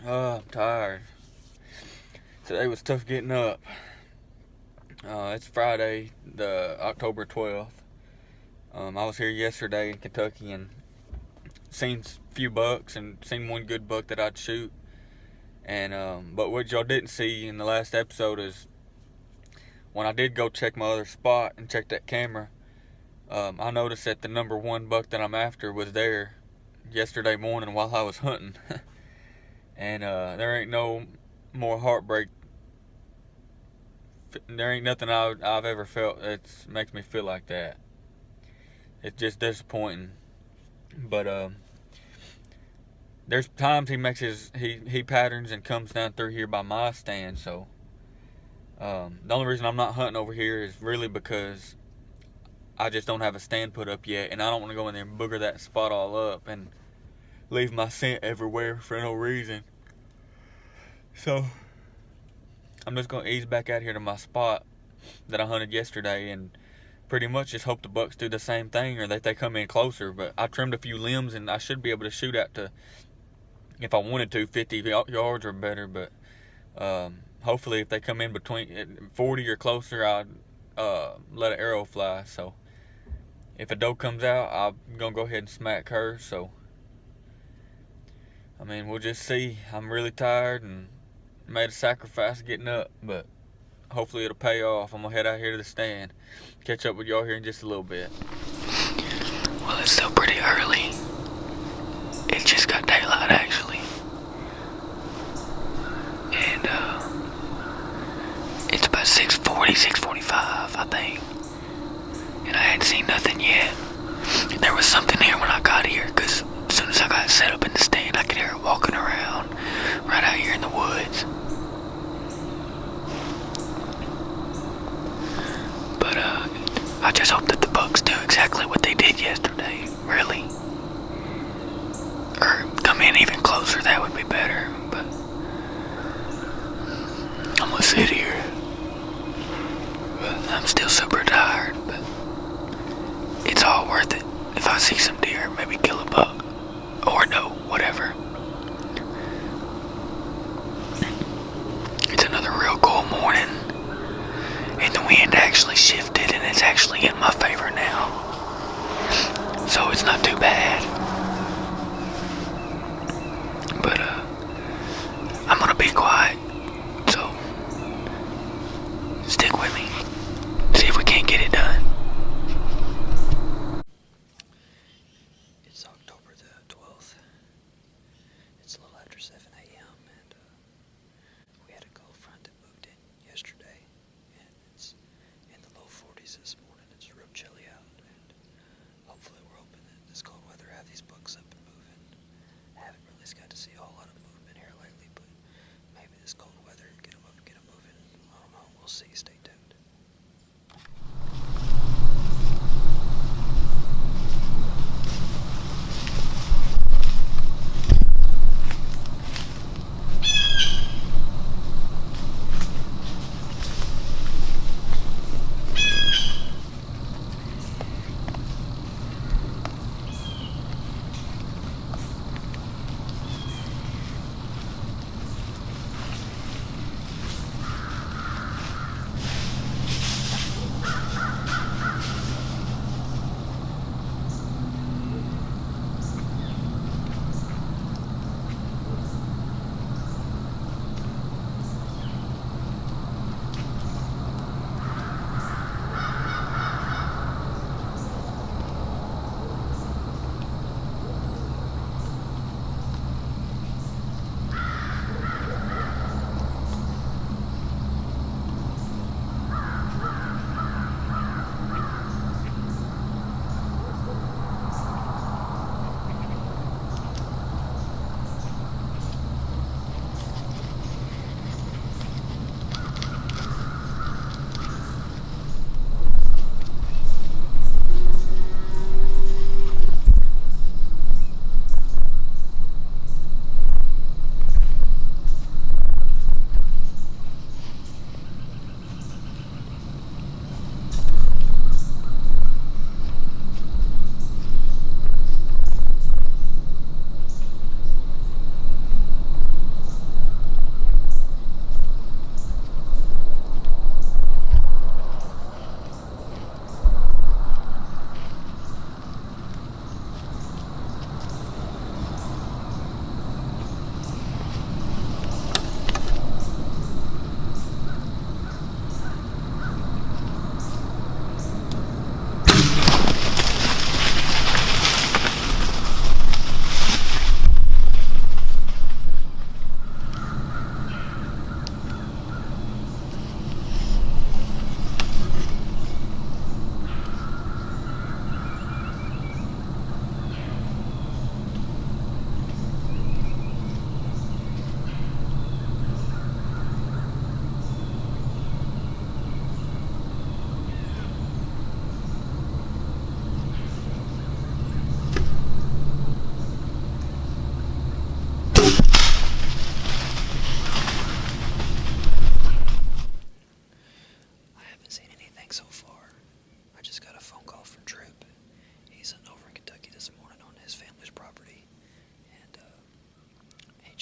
I'm tired. Today was tough getting up. It's Friday, the October 12th. I was here yesterday in Kentucky and seen a few bucks and seen one good buck that I'd shoot. And but what y'all didn't see in the last episode is when I did go check my other spot and check that camera. I noticed that the number one buck that I'm after was there yesterday morning while I was hunting. And there ain't no more heartbreak. There ain't nothing I've ever felt that makes me feel like that. It's just disappointing. But there's times he patterns and comes down through here by my stand. So the only reason I'm not hunting over here is really because I just don't have a stand put up yet, and I don't want to go in there and booger that spot all up and leave my scent everywhere for no reason. So I'm just going to ease back out here to my spot that I hunted yesterday and pretty much just hope the bucks do the same thing or that they come in closer. But I trimmed a few limbs and I should be able to shoot out to, if I wanted to, 50 yards or better. But hopefully if they come in between 40 or closer, I'd let an arrow fly. So if a doe comes out, I'm going to go ahead and smack her. So I mean, we'll just see. I'm really tired and made a sacrifice getting up, but hopefully it'll pay off. I'm going to head out here to the stand. Catch up with y'all here in just a little bit. Well, it's still pretty early. It just got daylight, actually. And, it's about 6:40, 6:45, I think. And I hadn't seen nothing yet. And there was something here when I got here, because as soon as I got set up in the stand, I could hear it walking around right out here in the woods. But, I just hope that the bucks do exactly what they did yesterday, really. Or come in even closer, that would be better, but I'm gonna sit here. But I'm still super tired, but it's all worth it. If I see some deer, maybe kill a buck. Or no, whatever. It's another real cool morning. And the wind actually shifted and it's actually in my favor now. So it's not too bad. But I'm gonna be quiet. So stick with me. See if we can't get it done. It's October the 12th. It's a little after 7 a.m. and we had a cold front that moved in yesterday. And it's in the low 40s this morning. It's real chilly out, and hopefully we're hoping that this cold weather have these bucks up and moving. I haven't really got to see a whole lot of movement here lately, but maybe this cold weather get them up, get them moving. I don't know. We'll see. Stay tuned.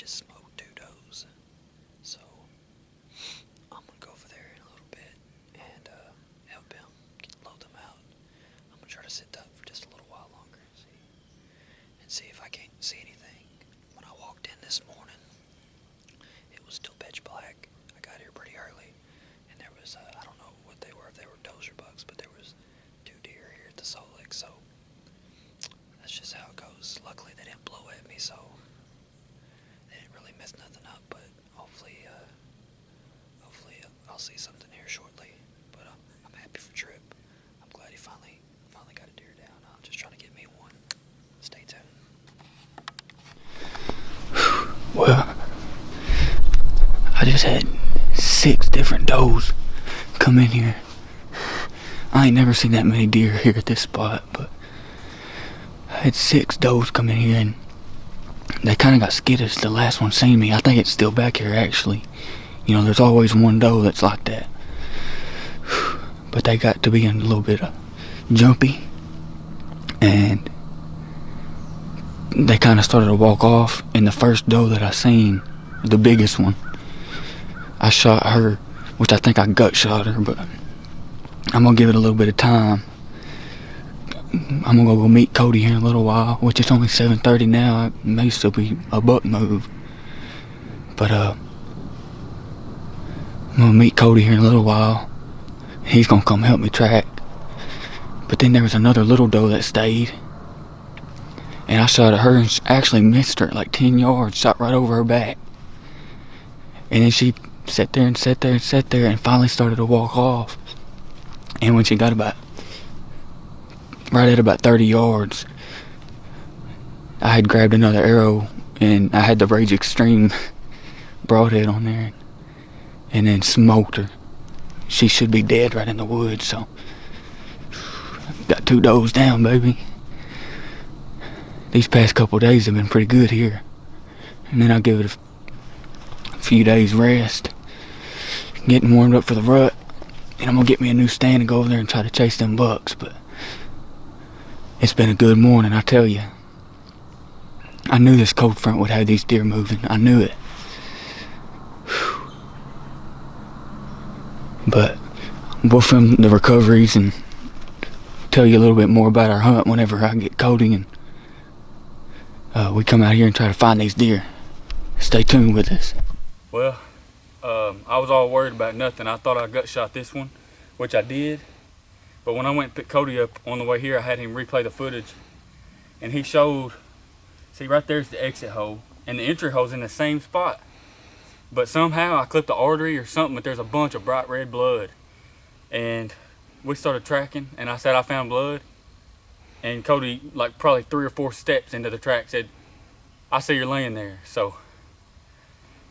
just smoked 2 does. So I'm gonna go over there in a little bit and help him load them out. I'm gonna try to sit up for just a little while longer and see if I can't see anything. When I walked in this morning, it was still pitch black. I got here pretty early, and there was I don't know what they were, if they were dozer bucks, but there was 2 deer here at the Salt Lake. So that's just how it goes. Luckily, they didn't blow at me, so they didn't really mess nothing up. But hopefully I'll see something here shortly. But I'm happy for Tripp. I'm glad he finally got a deer down. I'm just trying to get me one. Stay tuned. Well, I just had 6 different does come in here. I ain't never seen that many deer here at this spot, but I had 6 does come in here, and they kind of got skittish. The last one seen me. I think it's still back here, actually. You know, there's always one doe that's like that. But they got to be a little bit jumpy, and they kind of started to walk off. And the first doe that I seen, the biggest one, I shot her, which I think I gut shot her, but I'm gonna give it a little bit of time. I'm gonna go meet Cody here in a little while, which it's only 7:30 now. It may still be a buck move, but I'm gonna meet Cody here in a little while. He's gonna come help me track. But then there was another little doe that stayed, and I shot at her and actually missed her at like 10 yards, shot right over her back. And then she sat there and sat there and sat there and finally started to walk off. And when she got right at about 30 yards, I had grabbed another arrow, and I had the Rage Extreme broadhead on there, and then smoked her. She should be dead right in the woods, so got 2 does down, baby. These past couple days have been pretty good here, and then I'll give it a few days rest, getting warmed up for the rut, and I'm gonna get me a new stand and go over there and try to chase them bucks. But it's been a good morning, I tell you. I knew this cold front would have these deer moving. I knew it. But we'll film the recoveries and tell you a little bit more about our hunt whenever I get Cody and we come out here and try to find these deer. Stay tuned with us. Well, I was all worried about nothing. I thought I gut shot this one, which I did. But when I went and picked Cody up on the way here, I had him replay the footage, and he showed, see right there's the exit hole, and the entry hole's in the same spot. But somehow I clipped the artery or something, but there's a bunch of bright red blood. And we started tracking, and I said I found blood. And Cody, like probably 3 or 4 steps into the track, said, I see you're laying there. So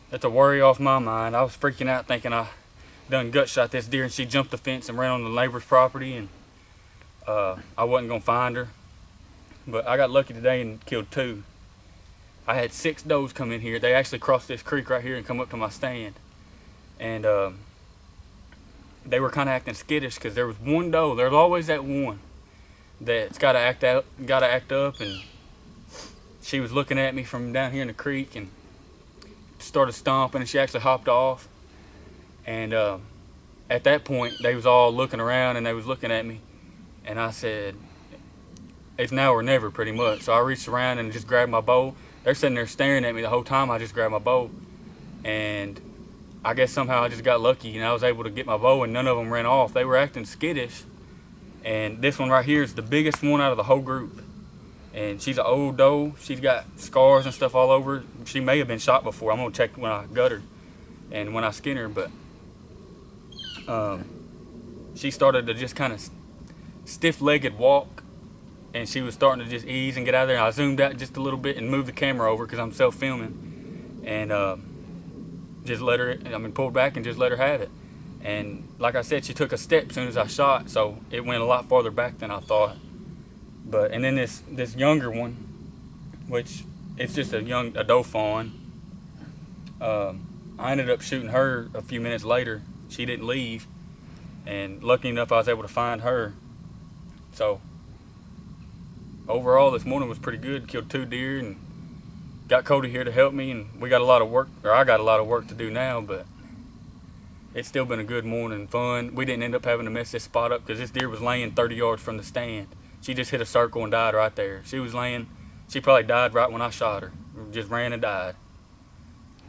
that's a worry off my mind. I was freaking out thinking I done gut shot this deer, and she jumped the fence and ran on the neighbor's property, and I wasn't gonna find her. But I got lucky today and killed 2. I had 6 does come in here. They actually crossed this creek right here and come up to my stand. And they were kind of acting skittish because there was one doe. There's always that one that's gotta act up, and she was looking at me from down here in the creek and started stomping, and she actually hopped off. And at that point, they was all looking around, and they was looking at me, and I said, it's now or never, pretty much. So I reached around and just grabbed my bow. They're sitting there staring at me the whole time. I just grabbed my bow, and I guess somehow I just got lucky, and I was able to get my bow, and none of them ran off. They were acting skittish, and this one right here is the biggest one out of the whole group. And she's an old doe. She's got scars and stuff all over her. She may have been shot before. I'm gonna check when I gut her and when I skin her, but she started to just kind of stiff-legged walk, and she was starting to just ease and get out of there. I zoomed out just a little bit and moved the camera over because I'm self-filming, and just let her, pulled back and just let her have it. And like I said, she took a step as soon as I shot, so it went a lot farther back than I thought. But, and then this younger one, which it's just a doe fawn, I ended up shooting her a few minutes later. She didn't leave, and lucky enough I was able to find her. So overall this morning was pretty good. Killed 2 deer and got Cody here to help me, and we got a lot of work, or I got a lot of work to do now, but it's still been a good morning, fun. We didn't end up having to mess this spot up because this deer was laying 30 yards from the stand. She just hit a circle and died right there. She probably died right when I shot her. Just ran and died.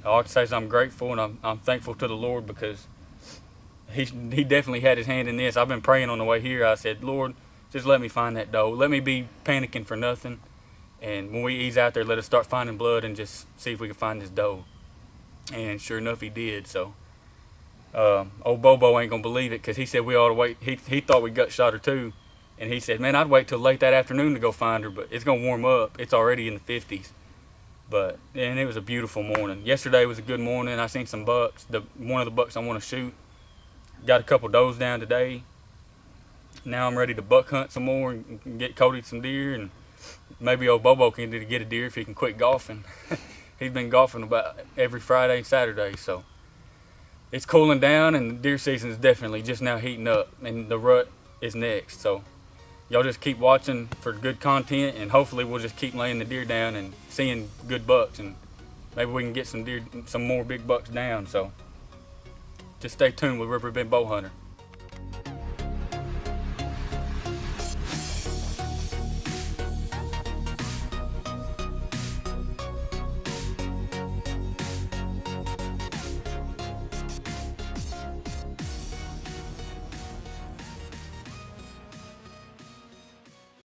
All I can say is I'm grateful, and I'm thankful to the Lord, because he definitely had his hand in this. I've been praying on the way here. I said, Lord, just let me find that doe. Let me be panicking for nothing. And when we ease out there, let us start finding blood and just see if we can find this doe. And sure enough, he did. So old Bobo ain't gonna believe it, because he said we ought to wait. He thought we gut shot her too, and he said, man, I'd wait till late that afternoon to go find her, but it's gonna warm up. It's already in the 50s. And it was a beautiful morning. Yesterday was a good morning. I seen some bucks. One of the bucks I want to shoot. Got a couple does down today. Now I'm ready to buck hunt some more and get Cody some deer, and maybe old Bobo can get a deer if he can quit golfing. He's been golfing about every Friday and Saturday, so it's cooling down, and the deer season is definitely just now heating up, and the rut is next. So y'all just keep watching for good content, and hopefully we'll just keep laying the deer down and seeing good bucks, and maybe we can get some more big bucks down. So just stay tuned with River Bend Bow Hunter.